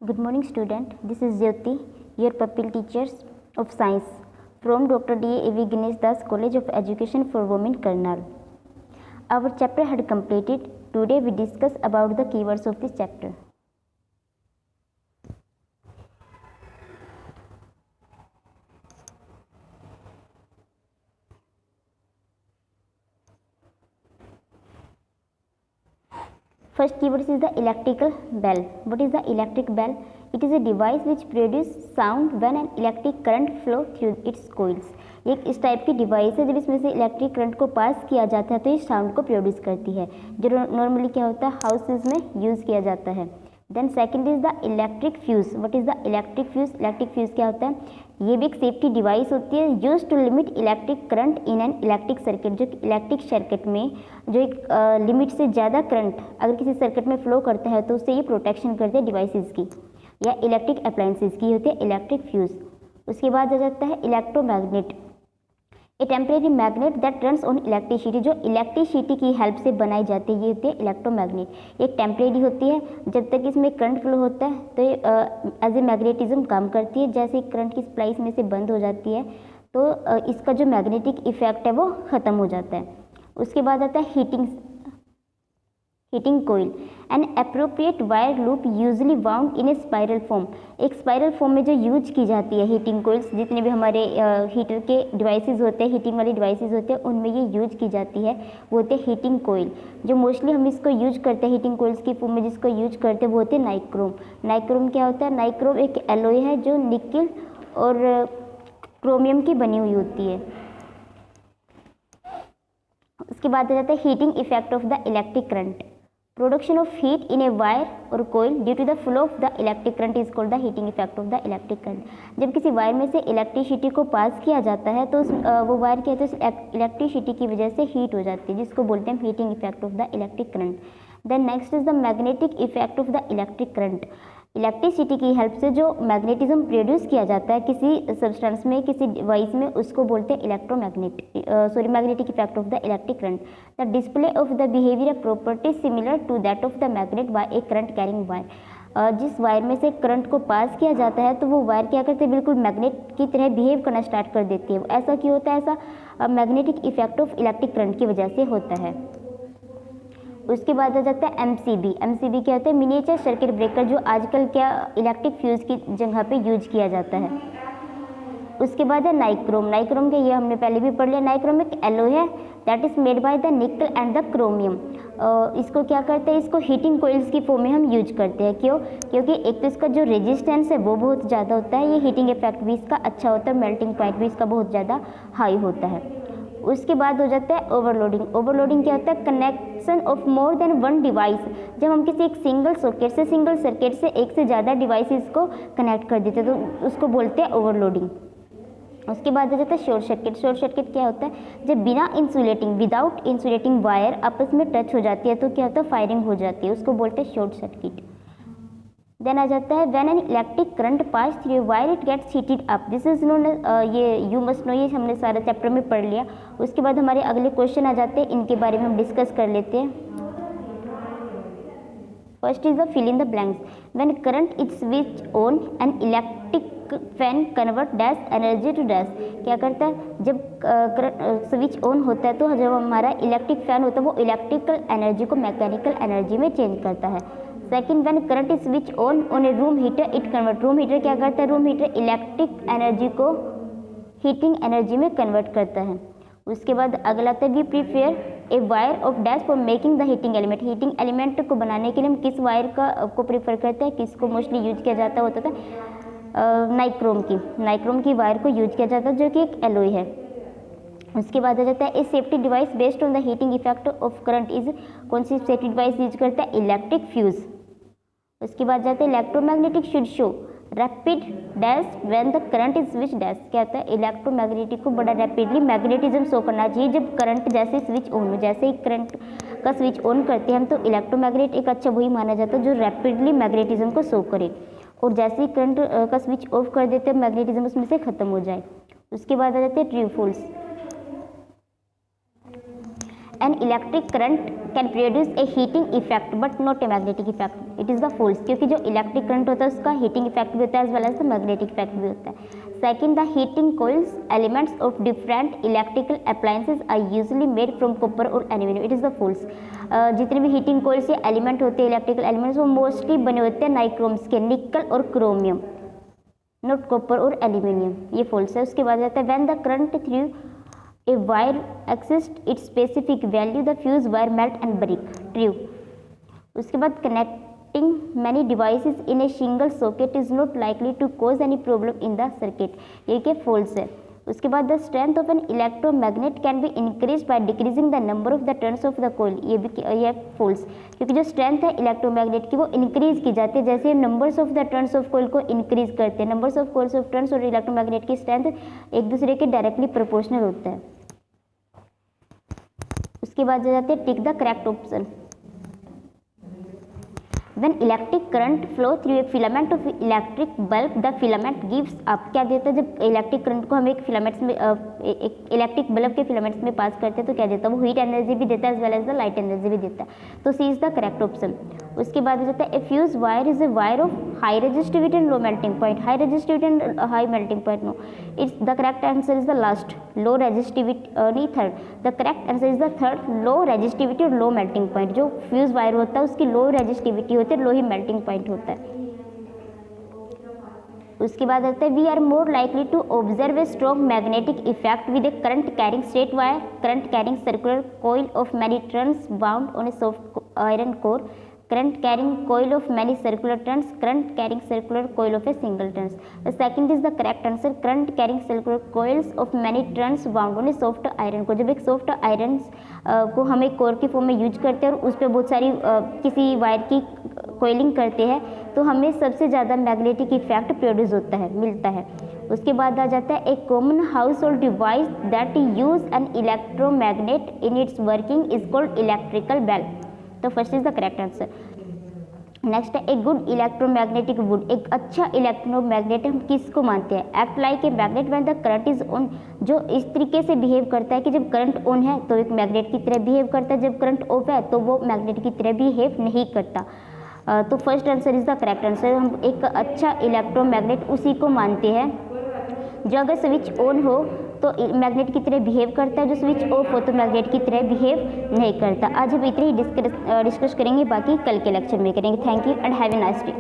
Good morning student, this is Jyoti, your pupil teachers of science from Dr. D.A.V. Ganesh Das College of Education for Women, Karnal. Our chapter had completed. Today we discuss about the keywords of this chapter. First keyword is the electrical bell. What is the electric bell? It is a device which produces sound when an electric current flow through its coils. एक इस type की device है जब इसमें से electric current को पास किया जाता है तो ये साउंड को प्रोड्यूस करती है, जो नॉर्मली क्या होता है हाउसेज में यूज़ किया जाता है. Then second is the electric fuse. What is the electric fuse? Electric fuse क्या होता है? ये भी एक सेफ्टी डिवाइस होती है use to limit electric current in an electric circuit. जो इलेक्ट्रिक सर्किट में जो एक लिमिट से ज़्यादा करंट अगर किसी सर्किट में फ्लो करता है तो उससे ये प्रोटेक्शन करते हैं डिवाइसेस की या इलेक्ट्रिक अप्लायंसेस की, होती है इलेक्ट्रिक फ्यूज. उसके बाद आ जाता है electromagnet. A temporary magnet that runs on electricity. जो इलेक्ट्रिसिटी की हेल्प से बनाई जाती है ये होती है इलेक्ट्रोमैग्नेट. एक टेम्परेरी होती है, जब तक इसमें करंट फ्लो होता है तो ये एज ए मैग्नेटिज्म काम करती है. जैसे करंट की सप्लाई इसमें से बंद हो जाती है तो इसका जो मैग्नेटिक इफेक्ट है वो ख़त्म हो जाता है. उसके बाद आता है heating coil. An appropriate wire loop usually wound in a spiral form. एक स्पाइरल फॉर्म में जो यूज की जाती है हीटिंग कोयल्स, जितने भी हमारे हीटर के डिवाइसेस होते हैं, हीटिंग वाले डिवाइसेस होते हैं, उनमें ये यूज की जाती है, वो होते हैं हीटिंग कोयल. जो मोस्टली हम इसको यूज करते हैं हीटिंग कोयल्स की फॉर्म में जिसको यूज करते हैं वो होते हैं नाइक्रोम. नाइक्रोम क्या होता है? नाइक्रोम एक एलॉय है जो निकल और क्रोमियम की बनी हुई होती है. उसके बाद आ जाता है heating effect of the electric current. Production of heat in a wire और coil due to the flow of the electric current is called the heating effect of the electric current. जब किसी वायर में से electricity को पास किया जाता है तो वो वायर क्या होता है इलेक्ट्रिसिटी की वजह से हीट हो जाती है, जिसको बोलते हैं heating effect of the electric current. Then next is the magnetic effect of the electric current. Electricity की हेल्प से जो मैग्नेटिज्म प्रोड्यूस किया जाता है किसी सब्सटेंस में, किसी डिवाइस में, उसको बोलते हैं magnetic effect of the electric current. The display of the behaviour property similar to that of the magnet by a current carrying wire. जिस वायर में से करंट को पास किया जाता है तो वो वायर क्या करते हैं, बिल्कुल मैग्नेट की तरह बिहेव करना स्टार्ट कर देती है. ऐसा क्यों होता है? ऐसा magnetic effect of electric current की वजह से होता है. उसके बाद आ जाता है एमसीबी. एमसीबी क्या होता है? मिनिएचर सर्किट ब्रेकर, जो आजकल क्या इलेक्ट्रिक फ्यूज की जगह पे यूज किया जाता है. उसके बाद है नाइक्रोम. नाइक्रोम के ये हमने पहले भी पढ़ लिया. नाइक्रोम एक एलॉय है that is made by the निकल एंड द क्रोमियम. इसको क्या करते हैं? इसको हीटिंग कोयल्स की फॉर्म में हम यूज करते हैं. क्यों? क्योंकि एक तो इसका जो रेजिस्टेंस है वो बहुत ज़्यादा होता है, ये हीटिंग इफेक्ट भी इसका अच्छा होता है, मेल्टिंग पॉइंट भी इसका बहुत ज़्यादा हाई होता है. उसके बाद हो जाता है ओवरलोडिंग. ओवरलोडिंग क्या होता है? Connection of more than one device. जब हम किसी एक सिंगल सर्किट से एक से ज़्यादा डिवाइसेस को कनेक्ट कर देते हैं तो उसको बोलते हैं ओवरलोडिंग. उसके बाद हो जाता है शॉर्ट सर्किट. शॉर्ट सर्किट क्या होता है? जब विदाउट इंसुलेटिंग वायर आपस में टच हो जाती है तो क्या होता है? फायरिंग हो जाती है, उसको बोलते हैं शॉर्ट सर्किट. देन आ जाता है when an electric current pass through wire it gets heated up. This is known, ये यू मस्ट नो, ये हमने सारा चैप्टर में पढ़ लिया. उसके बाद हमारे अगले क्वेश्चन आ जाते हैं, इनके बारे में हम डिस्कस कर लेते हैं. First is the fill in the blanks. When current is switch on an electric fan convert dash energy to dash. क्या करता है? जब स्विच ऑन होता है तो जब हमारा इलेक्ट्रिक फैन होता है वो इलेक्ट्रिकल एनर्जी को मैकेनिकल एनर्जी में चेंज करता है. Second, when current is switch on a room heater it convert. Room heater क्या करता है? रूम हीटर इलेक्ट्रिक एनर्जी को हीटिंग एनर्जी में कन्वर्ट करता है. उसके बाद अगला आता है we prepare a wire of dash for making the heating element. Heating element को बनाने के लिए हम किस वायर को प्रीफर करते हैं? किसको मोस्टली यूज किया जाता होता था? नाइक्रोम की वायर को यूज किया जाता है जो कि एक एलॉय है. उसके बाद आ जाता है ए safety device based on the heating effect of current is. कौन सी सेफ्टी डिवाइस यूज करता है? Electric fuse. उसके बाद जाते हैं electromagnetic should show rapid dash when the current is switch dash. क्या होता है? इलेक्ट्रोमैग्नेटिक को बड़ा रैपिडली मैग्नेटिज्म शो करना चाहिए जब करंट जैसे स्विच ऑन हो. जैसे ही करंट का स्विच ऑन करते हैं हम तो इलेक्ट्रोमैग्नेट एक अच्छा वही माना जाता है जो रैपिडली मैग्नेटिज्म को शो करे, और जैसे ही करंट का स्विच ऑफ कर देते हैं मैग्नेटिज्म उसमें से खत्म हो जाए. उसके बाद आ जाते हैं true false. An electric current can produce a heating effect but not a magnetic effect, it is the false, क्योंकि जो इलेक्ट्रिक करंट होता है उसका हीटिंग इफेक्ट भी होता है as well as the magnetic effect भी होता है। Second, the heating coils elements of different electrical appliances are usually made from copper और aluminium, it is the false. जितने भी हीटिंग कोइल्स या एलिमेंट होते हैं इलेक्ट्रिकल एलिमेंट्स वो मोस्टली बने होते हैं नाइक्रोम्स के, निकल और क्रोमियम, नॉट कॉपर और एल्यूमिनियम, ये फॉल्स है। उसके बाद आता है when the current through a wire exist its specific value the fuse wire melt and break, true. उसके बाद connecting many devices in a single socket is not likely to cause any problem in the circuit, ये कि false है। उसके बाद the strength of an electromagnet can be increase by decreasing the number of the turns of the coil, ये false, क्योंकि जो strength है electromagnet की वो इंक्रीज की जाती है जैसे numbers of the turns of coil को इंक्रीज करते हैं। Numbers of coils of turns और इलेक्ट्रोमैग्नेट की स्ट्रेंथ एक दूसरे के डायरेक्टली प्रोपोर्शनल होता है। उसके बाद आ जाते हैं tick the correct option. When electric current flow through a filament of electric bulb, the filament gives up, क्या देता है जब इलेक्ट्रिक करंट को हम एक फिलामेंट्स में एक इलेक्ट्रिक बल्ब के फिलामेंट्स में पास करते हैं तो क्या देता है, वो हीट एनर्जी भी देता है as well as the light energy भी देता है, तो c is the correct option. उसके बाद हो जाता है a fuse wire is a wire of high resistivity and low melting point, high resistivity and high melting point, no, it's the correct answer is the last, low resistivity, नहीं third, the correct answer is the third, low resistivity और low melting point. जो fuse wire होता है उसकी लो resistivity होती है, लो ही melting point होता है। उसके बाद आता है we are more likely to observe a strong magnetic effect with a current carrying straight wire, current carrying circular coil of many turns bound on a soft iron core, current carrying coil of many circular turns, current carrying circular coil of a single turns. The second is the correct answer, current carrying circular coils of many turns wound on a soft iron को, जब एक soft iron को हम एक core की form में use करते हैं और उस पर बहुत सारी किसी वायर की कोयलिंग करते हैं तो हमें सबसे ज़्यादा मैग्नेटिक इफेक्ट प्रोड्यूस होता है, मिलता है। उसके बाद आ जाता है a common household device that use an electromagnet in its working is called electrical bell, तो first is the correct answer. Next है ए गुड इलेक्ट्रोमैग्नेटिक वुड, एक अच्छा इलेक्ट्रोमैग्नेट हम किसको मानते हैं, act like a magnet when the current is on, जो इस तरीके से बिहेव करता है कि जब करंट ऑन है तो एक मैग्नेट की तरह बिहेव करता है, जब करंट ऑफ है तो वो मैग्नेट की तरह बिहेव नहीं करता, तो first answer is the correct answer. हम एक अच्छा इलेक्ट्रोमैग्नेट उसी को मानते हैं जो अगर स्विच ऑन हो तो मैग्नेट की तरह बिहेव करता है, जो स्विच ऑफ हो तो मैग्नेट की तरह बिहेव नहीं करता। आज हम इतने ही डिस्कस करेंगे, बाकी कल के लेक्चर में करेंगे। Thank you and have a nice day.